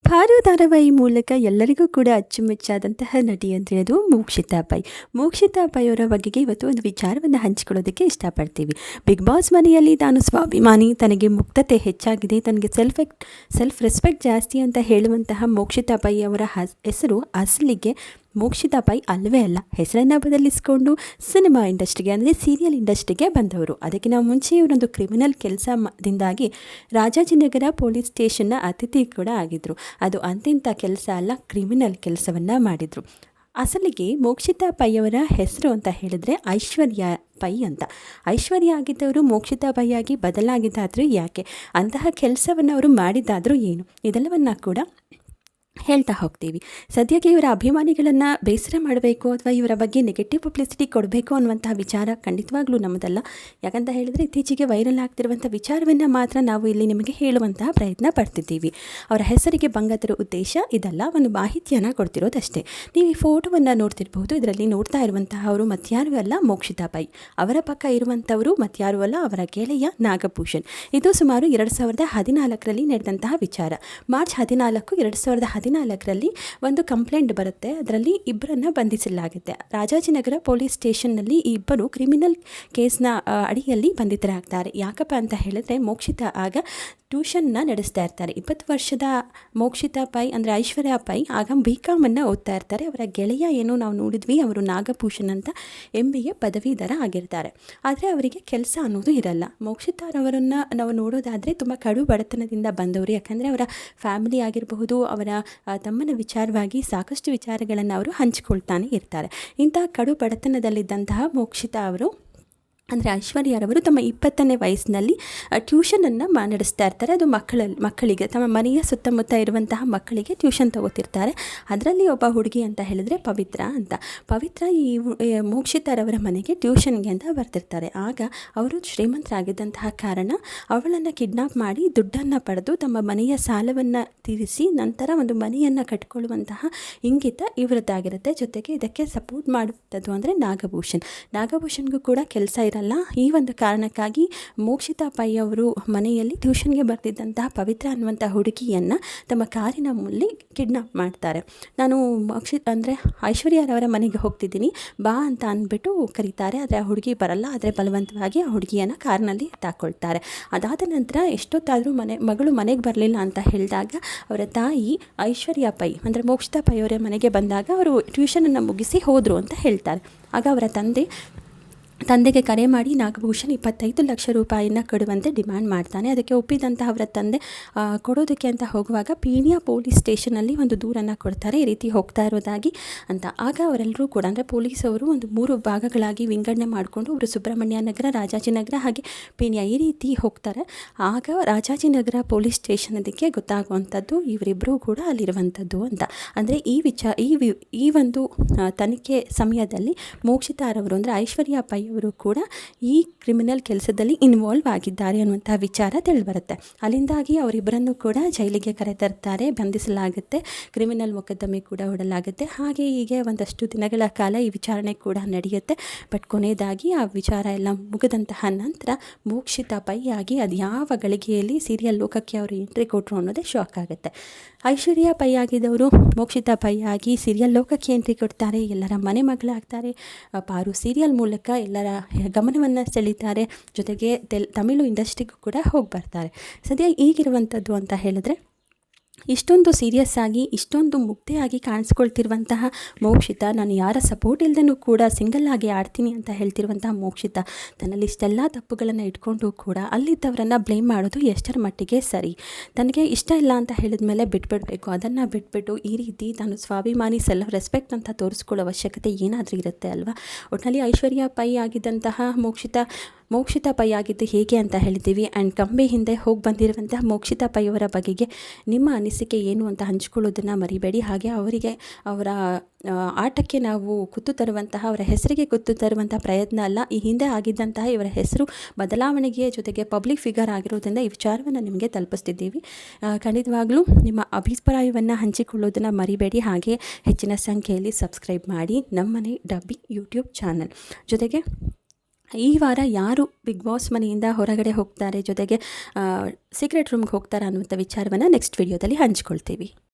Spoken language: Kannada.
ಪಾರು ಧಾರಾವಾಹಿ ಮೂಲಕ ಎಲ್ಲರಿಗೂ ಕೂಡ ಅಚ್ಚುಮೆಚ್ಚಾದಂತಹ ನಟಿ ಅಂದರೆ ಅದು ಮೋಕ್ಷಿತಾ ಪೈ. ಮೋಕ್ಷಿತಾ ಪೈ ಅವರ ಬಗೆಗೆ ಇವತ್ತು ಒಂದು ವಿಚಾರವನ್ನು ಹಂಚಿಕೊಳ್ಳೋದಕ್ಕೆ ಇಷ್ಟಪಡ್ತೀವಿ. ಬಿಗ್ ಬಾಸ್ ಮನೆಯಲ್ಲಿ ತಾನು ಸ್ವಾಭಿಮಾನಿ, ತನಗೆ ಮುಕ್ತತೆ ಹೆಚ್ಚಾಗಿದೆ, ತನಗೆ ಸೆಲ್ಫ್ ರೆಸ್ಪೆಕ್ಟ್ ಜಾಸ್ತಿ ಅಂತ ಹೇಳುವಂತಹ ಮೋಕ್ಷಿತಾ ಪೈ ಅವರ ಹೆಸರು ಅಸಲಿಗೆ ಮೋಕ್ಷಿತಾ ಪೈ ಅಲ್ಲವೇ ಅಲ್ಲ. ಹೆಸರನ್ನು ಬದಲಿಸಿಕೊಂಡು ಸಿನಿಮಾ ಇಂಡಸ್ಟ್ರಿಗೆ ಅಂದರೆ ಸೀರಿಯಲ್ ಇಂಡಸ್ಟ್ರಿಗೆ ಬಂದವರು. ಅದಕ್ಕಿಂತ ಮುಂಚೆ ಇವರೊಂದು ಕ್ರಿಮಿನಲ್ ಕೆಲಸದಿಂದಾಗಿ ರಾಜಾಜಿನಗರ ಪೊಲೀಸ್ ಸ್ಟೇಷನ್ನ ಅತಿಥಿ ಕೂಡ ಆಗಿದ್ದರು. ಅದು ಅಂತಿಂಥ ಕೆಲಸ ಅಲ್ಲ, ಕ್ರಿಮಿನಲ್ ಕೆಲಸವನ್ನು ಮಾಡಿದರು. ಅಸಲಿಗೆ ಮೋಕ್ಷಿತಾ ಪೈ ಅವರ ಹೆಸರು ಅಂತ ಹೇಳಿದ್ರೆ ಐಶ್ವರ್ಯ ಪೈ ಅಂತ. ಐಶ್ವರ್ಯ ಆಗಿದ್ದವರು ಮೋಕ್ಷಿತಾ ಪೈ ಆಗಿ ಬದಲಾಗಿದ್ದಾದರೂ ಯಾಕೆ, ಅಂತಹ ಕೆಲಸವನ್ನು ಅವರು ಮಾಡಿದ್ದಾದರೂ ಏನು, ಇದೆಲ್ಲವನ್ನು ಕೂಡ ಹೇಳ್ತಾ ಹೋಗ್ತೀವಿ. ಸದ್ಯಕ್ಕೆ ಇವರ ಅಭಿಮಾನಿಗಳನ್ನು ಬೇಸರ ಮಾಡಬೇಕು ಅಥವಾ ಇವರ ಬಗ್ಗೆ ನೆಗೆಟಿವ್ ಪಬ್ಲಿಸಿಟಿ ಕೊಡಬೇಕು ಅನ್ನುವಂತಹ ವಿಚಾರ ಖಂಡಿತವಾಗ್ಲೂ ನಮ್ಮದಲ್ಲ. ಯಾಕಂತ ಹೇಳಿದರೆ ಇತ್ತೀಚೆಗೆ ವೈರಲ್ ಆಗ್ತಿರುವಂಥ ವಿಚಾರವನ್ನು ಮಾತ್ರ ನಾವು ಇಲ್ಲಿ ನಿಮಗೆ ಹೇಳುವಂತಹ ಪ್ರಯತ್ನ ಪಡ್ತಿದ್ದೀವಿ. ಅವರ ಹೆಸರಿಗೆ ಭಂಗ ತರೋ ಉದ್ದೇಶ ಇದಲ್ಲ, ಒಂದು ಮಾಹಿತಿಯನ್ನು ಕೊಡ್ತಿರೋದಷ್ಟೇ. ನೀವು ಈ ಫೋಟೋವನ್ನು ನೋಡ್ತಿರ್ಬೋದು. ಇದರಲ್ಲಿ ನೋಡ್ತಾ ಇರುವಂತಹ ಅವರು ಮತ್ಯಾರೂ ಅಲ್ಲ, ಮೋಕ್ಷಿತಾ ಪೈ. ಅವರ ಪಕ್ಕ ಇರುವಂಥವರು ಮತ್ಯಾರೂ ಅಲ್ಲ, ಅವರ ಗೆಳೆಯ ನಾಗಭೂಷಣ್. ಇದು ಸುಮಾರು 2014ರಲ್ಲಿ ನಡೆದಂತಹ ವಿಚಾರ. ಮಾರ್ಚ್ 14, 2014ರಲ್ಲಿ ಒಂದು ಕಂಪ್ಲೇಂಟ್ ಬರುತ್ತೆ. ಅದರಲ್ಲಿ ಇಬ್ಬರನ್ನು ಬಂಧಿಸಲಾಗುತ್ತೆ. ರಾಜಾಜಿನಗರ ಪೊಲೀಸ್ ಸ್ಟೇಷನ್ನಲ್ಲಿ ಈ ಇಬ್ಬರು ಕ್ರಿಮಿನಲ್ ಕೇಸ್ನ ಅಡಿಯಲ್ಲಿ ಬಂಧಿತರಾಗ್ತಾರೆ. ಯಾಕಪ್ಪ ಅಂತ ಹೇಳಿದ್ರೆ ಮೋಕ್ಷಿತಾ ಆಗ ಟ್ಯೂಷನ್ನ ನಡೆಸ್ತಾ ಇರ್ತಾರೆ. 20 ವರ್ಷದ ಮೋಕ್ಷಿತಾ ಪೈ ಅಂದರೆ ಐಶ್ವರ್ಯ ಪೈ ಆಗ BCom ಓದ್ತಾ ಇರ್ತಾರೆ. ಅವರ ಗೆಳೆಯ ಏನು ನಾವು ನೋಡಿದ್ವಿ, ಅವರು ನಾಗಭೂಷಣ್ ಅಂತ MBA ಪದವೀಧರ ಆಗಿರ್ತಾರೆ. ಆದರೆ ಅವರಿಗೆ ಕೆಲಸ ಅನ್ನೋದು ಇರಲ್ಲ. ಮೋಕ್ಷಿತಾರವರನ್ನು ನಾವು ನೋಡೋದಾದರೆ ತುಂಬ ಕಡು ಬಡತನದಿಂದ ಬಂದವರು. ಯಾಕಂದರೆ ಅವರ ಫ್ಯಾಮಿಲಿ ಆಗಿರಬಹುದು, ಅವರ ತಮ್ಮನ ವಿಚಾರವಾಗಿ ಸಾಕಷ್ಟು ವಿಚಾರಗಳನ್ನು ಅವರು ಹಂಚಿಕೊಳ್ತಾನೆ ಇರ್ತಾರೆ. ಇಂತಹ ಕಡು ಬಡತನದಲ್ಲಿದ್ದಂತಹ ಮೋಕ್ಷಿತಾ ಅವರು ಅಂದರೆ ಐಶ್ವರ್ಯರವರು ತಮ್ಮ 20ನೇ ವಯಸ್ಸಿನಲ್ಲಿ ಟ್ಯೂಷನನ್ನು ನಡೆಸ್ತಾ ಇರ್ತಾರೆ. ಅದು ಮಕ್ಕಳಿಗೆ ತಮ್ಮ ಮನೆಯ ಸುತ್ತಮುತ್ತ ಇರುವಂತಹ ಮಕ್ಕಳಿಗೆ ಟ್ಯೂಷನ್ ತಗೋತಿರ್ತಾರೆ. ಅದರಲ್ಲಿ ಒಬ್ಬ ಹುಡುಗಿ ಅಂತ ಹೇಳಿದರೆ ಪವಿತ್ರ ಅಂತ. ಪವಿತ್ರ ಈ ಮೋಕ್ಷಿತಾರವರ ಮನೆಗೆ ಟ್ಯೂಷನ್ಗೆ ಅಂತ ಬರ್ತಿರ್ತಾರೆ. ಆಗ ಅವರು ಶ್ರೀಮಂತರಾಗಿದ್ದಂತಹ ಕಾರಣ ಅವಳನ್ನು ಕಿಡ್ನಾಪ್ ಮಾಡಿ ದುಡ್ಡನ್ನು ಪಡೆದು ತಮ್ಮ ಮನೆಯ ಸಾಲವನ್ನು ತೀರಿಸಿ ನಂತರ ಒಂದು ಮನೆಯನ್ನು ಕಟ್ಕೊಳ್ಳುವಂತಹ ಇಂಗಿತ ಇವರದ್ದಾಗಿರುತ್ತೆ. ಜೊತೆಗೆ ಇದಕ್ಕೆ ಸಪೋರ್ಟ್ ಮಾಡುವಂಥದ್ದು ಅಂದರೆ ನಾಗಭೂಷಣ್ಗೂ ಕೂಡ ಕೆಲಸ ಈ ಒಂದು ಕಾರಣಕ್ಕಾಗಿ ಮೋಕ್ಷಿತಾ ಪೈ ಅವರು ಮನೆಯಲ್ಲಿ ಟ್ಯೂಷನ್ಗೆ ಬರ್ತಿದ್ದಂತಹ ಪವಿತ್ರ ಅನ್ನುವಂಥ ಹುಡುಗಿಯನ್ನು ತಮ್ಮ ಕಾರಿನ ಮೂಲಕ ಕಿಡ್ನಾಪ್ ಮಾಡ್ತಾರೆ. ನಾನು ಅಂದರೆ ಐಶ್ವರ್ಯರವರ ಮನೆಗೆ ಹೋಗ್ತಿದ್ದೀನಿ ಬಾ ಅಂತ ಅಂದ್ಬಿಟ್ಟು ಕರೀತಾರೆ. ಆದರೆ ಆ ಹುಡುಗಿ ಬರಲ್ಲ. ಆದರೆ ಬಲವಂತವಾಗಿ ಆ ಹುಡುಗಿಯನ್ನು ಕಾರ್ನಲ್ಲಿ ತಾಕೊಳ್ತಾರೆ. ಅದಾದ ನಂತರ ಎಷ್ಟೊತ್ತಾದರೂ ಮಗಳು ಮನೆಗೆ ಬರಲಿಲ್ಲ ಅಂತ ಹೇಳಿದಾಗ ಅವರ ತಾಯಿ ಐಶ್ವರ್ಯ ಪೈ ಅಂದರೆ ಮೋಕ್ಷಿತಾ ಪೈ ಅವರ ಮನೆಗೆ ಬಂದಾಗ ಅವರು ಟ್ಯೂಷನನ್ನು ಮುಗಿಸಿ ಹೋದರು ಅಂತ ಹೇಳ್ತಾರೆ. ಆಗ ಅವರ ತಂದೆಗೆ ಕರೆ ಮಾಡಿ ನಾಗಭೂಷಣ್ 25 ಲಕ್ಷ ರೂಪಾಯಿನ ಕೊಡುವಂತೆ ಡಿಮ್ಯಾಂಡ್ ಮಾಡ್ತಾನೆ. ಅದಕ್ಕೆ ಒಪ್ಪಿದಂತಹ ಅವರ ತಂದೆ ಕೊಡೋದಕ್ಕೆ ಅಂತ ಹೋಗುವಾಗ ಪೀಣ್ಯ ಪೊಲೀಸ್ ಸ್ಟೇಷನಲ್ಲಿ ಒಂದು ದೂರನ್ನು ಕೊಡ್ತಾರೆ, ಈ ರೀತಿ ಹೋಗ್ತಾ ಇರೋದಾಗಿ ಅಂತ. ಆಗ ಅವರೆಲ್ಲರೂ ಕೂಡ ಅಂದರೆ ಪೊಲೀಸವರು ಒಂದು 3 ಭಾಗಗಳಾಗಿ ವಿಂಗಡಣೆ ಮಾಡಿಕೊಂಡು ಅವರು ಸುಬ್ರಹ್ಮಣ್ಯ ನಗರ, ರಾಜಾಜಿನಗರ ಹಾಗೆ ಪೀಣ್ಯ ಈ ರೀತಿ ಹೋಗ್ತಾರೆ. ಆಗ ರಾಜಾಜಿನಗರ ಪೊಲೀಸ್ ಸ್ಟೇಷನ್ ಅದಕ್ಕೆ ಗೊತ್ತಾಗುವಂಥದ್ದು ಇವರಿಬ್ಬರೂ ಕೂಡ ಅಲ್ಲಿರುವಂಥದ್ದು ಅಂತ. ಅಂದರೆ ಈ ಒಂದು ತನಿಖೆ ಸಮಯದಲ್ಲಿ ಮೋಕ್ಷಿತಾರವರು ಅಂದರೆ ಐಶ್ವರ್ಯ ಪೈ ಅವರು ಕೂಡ ಈ ಕ್ರಿಮಿನಲ್ ಕೆಲಸದಲ್ಲಿ ಇನ್ವಾಲ್ವ್ ಆಗಿದ್ದಾರೆ ಅನ್ನುವಂಥ ವಿಚಾರ ತಿಳಿಬರುತ್ತೆ. ಅಲ್ಲಿಂದಾಗಿ ಅವರಿಬ್ಬರನ್ನು ಕೂಡ ಜೈಲಿಗೆ ಕರೆತರ್ತಾರೆ, ಬಂಧಿಸಲಾಗುತ್ತೆ, ಕ್ರಿಮಿನಲ್ ಮೊಕದ್ದಮೆ ಕೂಡ ಹೂಡಲಾಗುತ್ತೆ. ಹಾಗೆ ಹೀಗೆ ಒಂದಷ್ಟು ದಿನಗಳ ಕಾಲ ಈ ವಿಚಾರಣೆ ಕೂಡ ನಡೆಯುತ್ತೆ. ಬಟ್ ಕೊನೆಯದಾಗಿ ಆ ವಿಚಾರ ಎಲ್ಲ ಮುಗಿದಂತಹ ನಂತರ ಮೋಕ್ಷಿತಾ ಪೈ ಆಗಿ ಅದು ಯಾವ ಗಳಿಗೆಯಲ್ಲಿ ಸೀರಿಯಲ್ ಲೋಕಕ್ಕೆ ಅವರು ಎಂಟ್ರಿ ಕೊಟ್ಟರು ಅನ್ನೋದೇ ಶಾಕ್ ಆಗುತ್ತೆ. ಐಶ್ವರ್ಯ ಪೈ ಆಗಿದ್ದವರು ಮೋಕ್ಷಿತಾ ಪೈ ಆಗಿ ಸೀರಿಯಲ್ ಲೋಕಕ್ಕೆ ಎಂಟ್ರಿ ಕೊಡ್ತಾರೆ, ಎಲ್ಲರ ಮನೆ ಮಗಳಾಗ್ತಾರೆ. ಪಾರು ಸೀರಿಯಲ್ ಮೂಲಕ ಎಲ್ಲರ ಗಮನವನ್ನು ಸೆಳೀತಾರೆ. ಜೊತೆಗೆ ತಮಿಳು ಇಂಡಸ್ಟ್ರಿಗೂ ಕೂಡ ಹೋಗಿ ಬರ್ತಾರೆ. ಸದ್ಯ ಈಗಿರುವಂಥದ್ದು ಅಂತ ಹೇಳಿದ್ರೆ ಇಷ್ಟೊಂದು ಸೀರಿಯಸ್ ಆಗಿ ಇಷ್ಟೊಂದು ಮುಗ್ಧೆಯಾಗಿ ಕಾಣಿಸ್ಕೊಳ್ತಿರುವಂತಹ ಮೋಕ್ಷಿತಾ, ನಾನು ಯಾರ ಸಪೋರ್ಟ್ ಇಲ್ಲದೂ ಕೂಡ ಸಿಂಗಲ್ ಆಗಿ ಆಡ್ತೀನಿ ಅಂತ ಹೇಳ್ತಿರುವಂತಹ ಮೋಕ್ಷಿತಾ ತನ್ನಲ್ಲಿ ಇಷ್ಟೆಲ್ಲ ತಪ್ಪುಗಳನ್ನು ಇಟ್ಕೊಂಡು ಕೂಡ ಅಲ್ಲಿದ್ದವರನ್ನು ಬ್ಲೇಮ್ ಮಾಡೋದು ಎಷ್ಟರ ಮಟ್ಟಿಗೆ ಸರಿ? ತನಗೆ ಇಷ್ಟ ಇಲ್ಲ ಅಂತ ಹೇಳಿದ ಮೇಲೆ ಬಿಟ್ಬಿಡಬೇಕು. ಅದನ್ನು ಬಿಟ್ಬಿಟ್ಟು ಈ ರೀತಿ ತಾನು ಸ್ವಾಭಿಮಾನಿ ಸೆಲ್ಫ್ ರೆಸ್ಪೆಕ್ಟ್ ಅಂತ ತೋರಿಸ್ಕೊಳ್ಳೋ ಅವಶ್ಯಕತೆ ಏನಾದರೂ ಇರುತ್ತೆ ಅಲ್ವಾ? ಒಟ್ಟಿನಲ್ಲಿ ಐಶ್ವರ್ಯ ಪೈ ಆಗಿದ್ದಂತಹ ಮೋಕ್ಷಿತಾ ಪೈ ಆಗಿದ್ದು ಹೇಗೆ ಅಂತ ಹೇಳ್ತೀವಿ. ಆ್ಯಂಡ್ ಕಂಬಿ ಹಿಂದೆ ಹೋಗಿ ಬಂದಿರುವಂತಹ ಮೋಕ್ಷಿತಾ ಪೈ ಅವರ ಬಗೆಗೆ ನಿಮ್ಮ ಅನಿಸಿಕೆ ಏನು ಅಂತ ಹಂಚ್ಕೊಳ್ಳೋದನ್ನು ಮರಿಬೇಡಿ. ಹಾಗೆ ಅವರ ಆಟಕ್ಕೆ ನಾವು ಕುತ್ತು ತರುವಂತಹ, ಅವರ ಹೆಸರಿಗೆ ಕುತ್ತು ತರುವಂತಹ ಪ್ರಯತ್ನ ಅಲ್ಲ. ಈ ಹಿಂದೆ ಆಗಿದ್ದಂತಹ ಇವರ ಹೆಸರು ಬದಲಾವಣೆಗೆ ಜೊತೆಗೆ ಪಬ್ಲಿಕ್ ಫಿಗರ್ ಆಗಿರೋದ್ರಿಂದ ಈ ವಿಚಾರವನ್ನು ನಿಮಗೆ ತಲುಪಿಸ್ತಿದ್ದೀವಿ. ಖಂಡಿತವಾಗ್ಲೂ ನಿಮ್ಮ ಅಭಿಪ್ರಾಯವನ್ನು ಹಂಚಿಕೊಳ್ಳೋದನ್ನು ಮರಿಬೇಡಿ. ಹಾಗೆ ಹೆಚ್ಚಿನ ಸಂಖ್ಯೆಯಲ್ಲಿ ಸಬ್ಸ್ಕ್ರೈಬ್ ಮಾಡಿ ನಮ್ಮನೆ ಡಬ್ಬಿ ಯೂಟ್ಯೂಬ್ ಚಾನಲ್. ಜೊತೆಗೆ ಈ ವಾರ ಯಾರು ಬಿಗ್ ಬಾಸ್ ಮನೆಯಿಂದ ಹೊರಗಡೆ ಹೋಗ್ತಾರೆ, ಜೊತೆಗೆ ಸೀಕ್ರೆಟ್ ರೂಮ್ಗೆ ಹೋಗ್ತಾರೆ ಅನ್ನುವಂಥ ವಿಚಾರವನ್ನು ನೆಕ್ಸ್ಟ್ ವಿಡಿಯೋದಲ್ಲಿ ಹಂಚ್ಕೊಳ್ತೀವಿ.